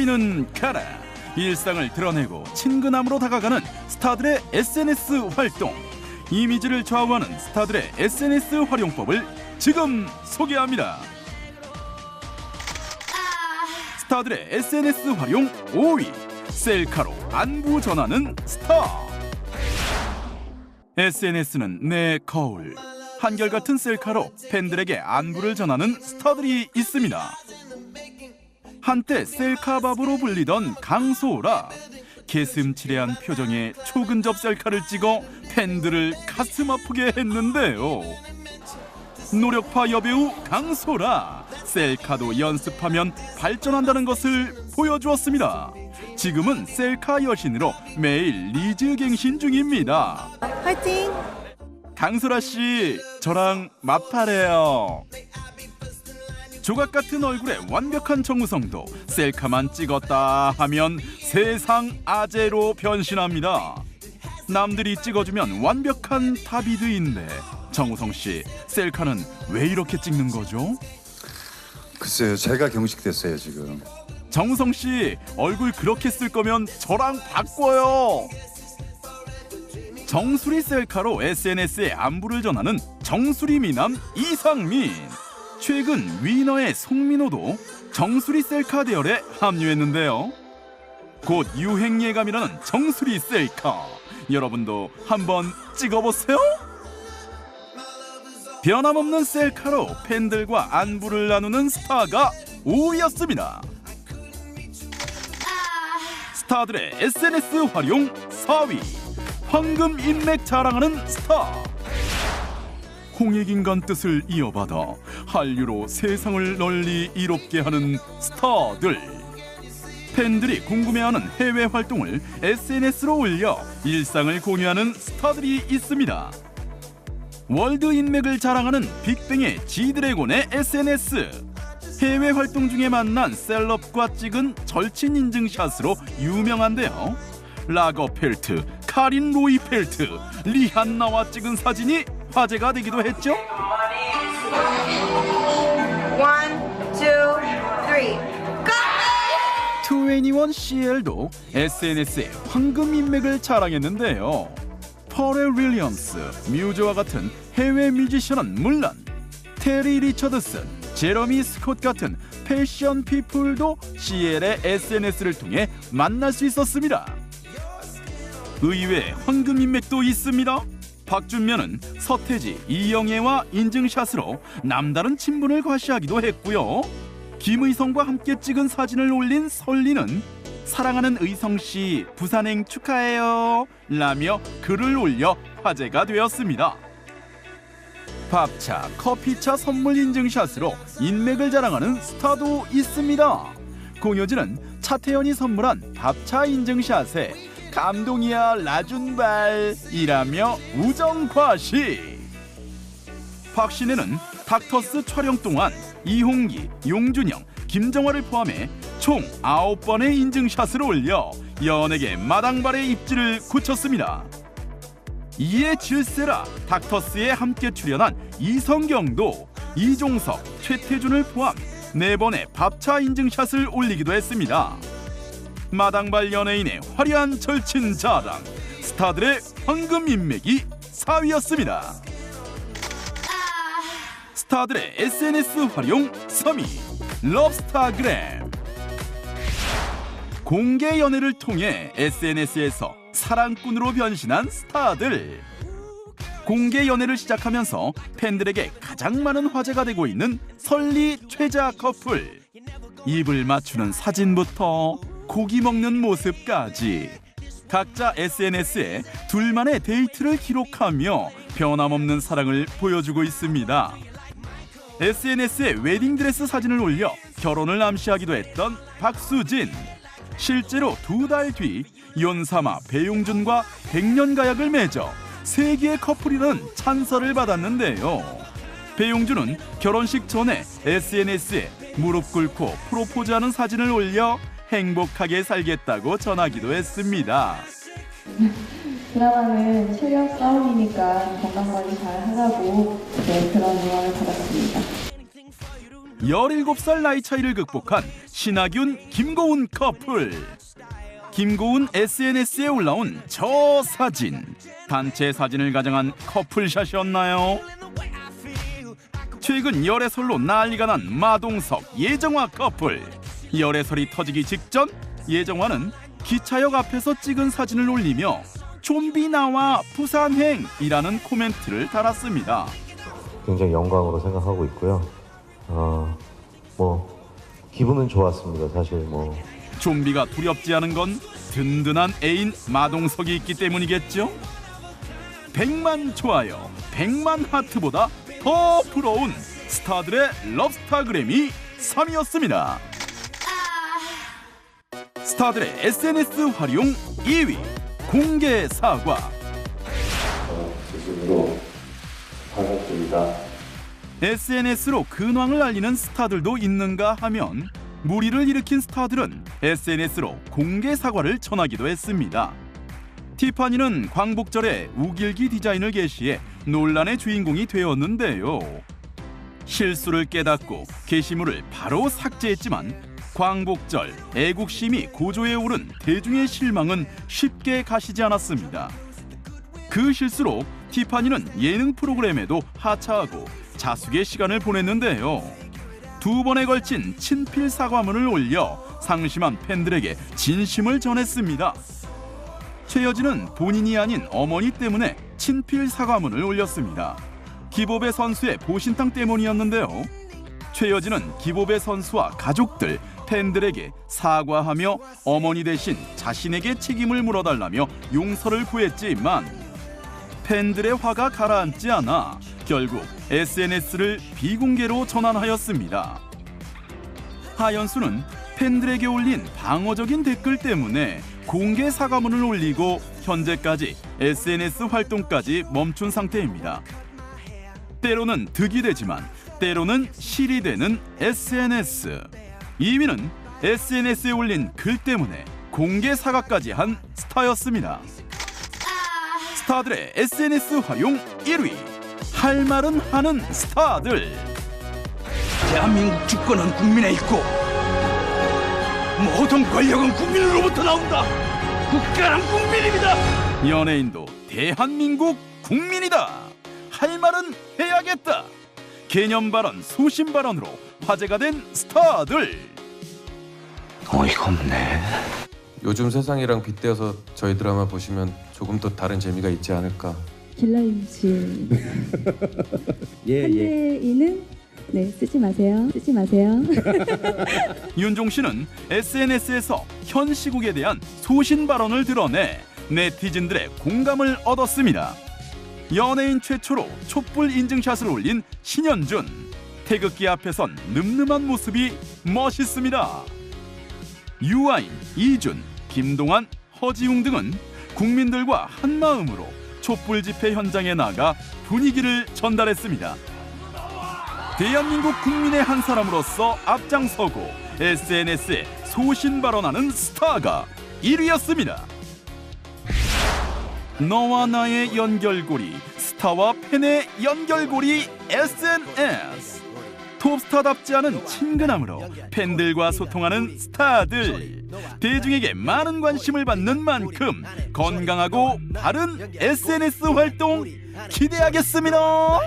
우리는 가라. 일상을 드러내고 친근함으로 다가가는 스타들의 SNS 활동. 이미지를 좌우하는 스타들의 SNS 활용법을 지금 소개합니다. 스타들의 SNS 활용 5위. 셀카로 안부 전하는 스타. SNS는 내 거울. 한결같은 셀카로 팬들에게 안부를 전하는 스타들이 있습니다. 한때 셀카밥으로 불리던 강소라. 개슴츠레한 표정에 초근접 셀카를 찍어 팬들을 가슴 아프게 했는데요. 노력파 여배우 강소라. 셀카도 연습하면 발전한다는 것을 보여주었습니다. 지금은 셀카 여신으로 매일 리즈갱신 중입니다. 화이팅! 강소라 씨, 저랑 마파래요. 조각 같은 얼굴에 완벽한 정우성도 셀카만 찍었다 하면 세상 아재로 변신합니다. 남들이 찍어주면 완벽한 다비드인데 정우성 씨, 셀카는 왜 이렇게 찍는 거죠? 글쎄요, 제가 경직됐어요 지금. 정우성 씨, 얼굴 그렇게 쓸 거면 저랑 바꿔요. 정수리 셀카로 SNS에 안부를 전하는 정수리 미남 이상민. 최근 위너의 송민호도 정수리 셀카 대열에 합류했는데요. 곧 유행 예감이라는 정수리 셀카. 여러분도 한번 찍어보세요. 변함없는 셀카로 팬들과 안부를 나누는 스타가 5위였습니다. 스타들의 SNS 활용 4위. 황금 인맥 자랑하는 스타. 홍익인간 뜻을 이어받아 한류로 세상을 널리 이롭게 하는 스타들. 팬들이 궁금해하는 해외 활동을 SNS로 올려 일상을 공유하는 스타들이 있습니다. 월드 인맥을 자랑하는 빅뱅의 지드래곤의 SNS. 해외 활동 중에 만난 셀럽과 찍은 절친 인증샷으로 유명한데요. 라거펠트, 카린 로이펠트, 리한나와 찍은 사진이 화제가 되기도 했죠. 1, 2, 3, go! 21CL도 SNS에 황금 인맥을 자랑했는데요. 퍼렐 윌리엄스, 뮤즈와 같은 해외 뮤지션은 물론 테리 리처드슨, 제러미 스콧 같은 패션 피플도 CL의 SNS를 통해 만날 수 있었습니다. 의외의 황금 인맥도 있습니다. 박준면은 서태지, 이영애와 인증샷으로 남다른 친분을 과시하기도 했고요. 김의성과 함께 찍은 사진을 올린 설리는 사랑하는 의성씨 부산행 축하해요 라며 글을 올려 화제가 되었습니다. 밥차, 커피차 선물 인증샷으로 인맥을 자랑하는 스타도 있습니다. 공효진은 차태현이 선물한 밥차 인증샷에 감동이야 라준발이라며 우정과시. 박신혜는 닥터스 촬영 동안 이홍기, 용준영, 김정화를 포함해 총 9번의 인증샷을 올려 연예계 마당발의 입지를 굳혔습니다. 이에 질세라 닥터스에 함께 출연한 이성경도 이종석, 최태준을 포함 4번의 밥차 인증샷을 올리기도 했습니다. 마당발 연예인의 화려한 절친 자랑. 스타들의 황금 인맥이 4위였습니다. 스타들의 SNS 활용 3위. 럽스타그램. 공개 연애를 통해 SNS에서 사랑꾼으로 변신한 스타들. 공개 연애를 시작하면서 팬들에게 가장 많은 화제가 되고 있는 설리, 최자 커플. 입을 맞추는 사진부터 고기 먹는 모습까지 각자 SNS에 둘만의 데이트를 기록하며 변함없는 사랑을 보여주고 있습니다. SNS에 웨딩드레스 사진을 올려 결혼을 암시하기도 했던 박수진. 실제로 2달 뒤 연사마 배용준과 100년 가약을 맺어 세계의 커플이라는 찬사를 받았는데요. 배용준은 결혼식 전에 SNS에 무릎 꿇고 프로포즈하는 사진을 올려 행복하게 살겠다고 전하기도 했습니다. 드라마는 체력 싸움이니까 건강관리 잘 하라고 그런 응원을 받았습니다. 17살 나이 차이를 극복한 신하균, 김고은 커플. 김고은 SNS에 올라온 저 사진, 단체 사진을 가정한 커플샷이었나요? 최근 열애설로 난리가 난 마동석, 예정화 커플. 열애설이 터지기 직전 예정화는 기차역 앞에서 찍은 사진을 올리며 좀비 나와 부산행이라는 코멘트를 달았습니다. 굉장히 영광으로 생각하고 있고요. 기분은 좋았습니다. 사실 좀비가 두렵지 않은 건 든든한 애인 마동석이 있기 때문이겠죠? 100만 좋아요, 100만 하트보다 더 부러운 스타들의 럽스타그램이 3위였습니다. 스타들의 SNS 활용 2위, 공개 사과. 스스로 반갑습니다. SNS로 근황을 알리는 스타들도 있는가 하면 무리를 일으킨 스타들은 SNS로 공개 사과를 전하기도 했습니다. 티파니는 광복절에 우길기 디자인을 게시해 논란의 주인공이 되었는데요. 실수를 깨닫고 게시물을 바로 삭제했지만 광복절 애국심이 고조에 오른 대중의 실망은 쉽게 가시지 않았습니다. 그 실수로 티파니는 예능 프로그램에도 하차하고 자숙의 시간을 보냈는데요. 2번에 걸친 친필 사과문을 올려 상심한 팬들에게 진심을 전했습니다. 최여진은 본인이 아닌 어머니 때문에 친필 사과문을 올렸습니다. 기보배 선수의 보신탕 때문이었는데요. 최여진은 기보배 선수와 가족들, 팬들에게 사과하며 어머니 대신 자신에게 책임을 물어달라며 용서를 구했지만 팬들의 화가 가라앉지 않아 결국 SNS를 비공개로 전환하였습니다. 하연수는 팬들에게 올린 방어적인 댓글 때문에 공개 사과문을 올리고 현재까지 SNS 활동까지 멈춘 상태입니다. 때로는 득이 되지만 때로는 실이 되는 SNS. 2위는 SNS에 올린 글 때문에 공개 사과까지 한 스타였습니다. 스타들의 SNS 활용 1위, 할 말은 하는 스타들. 대한민국 주권은 국민에 있고 모든 권력은 국민으로부터 나온다. 국가는 국민입니다. 연예인도 대한민국 국민이다. 할 말은 해야겠다. 개념 발언, 소신 발언으로 화제가 된 스타들. 어이가 없네. 요즘 세상이랑 빗대어서 저희 드라마 보시면 조금 더 다른 재미가 있지 않을까. 길라임실 한대이는 쓰지 마세요. 윤종 씨는 SNS에서 현 시국에 대한 소신 발언을 드러내 네티즌들의 공감을 얻었습니다. 연예인 최초로 촛불 인증샷을 올린 신현준. 태극기 앞에선 늠름한 모습이 멋있습니다. 유아인, 이준, 김동완, 허지웅 등은 국민들과 한마음으로 촛불 집회 현장에 나가 분위기를 전달했습니다. 대한민국 국민의 한 사람으로서 앞장서고 SNS에 소신 발언하는 스타가 1위였습니다. 너와 나의 연결고리, 스타와 팬의 연결고리 SNS. 톱스타답지 않은 친근함으로 팬들과 소통하는 스타들. 대중에게 많은 관심을 받는 만큼 건강하고 바른 SNS 활동 기대하겠습니다.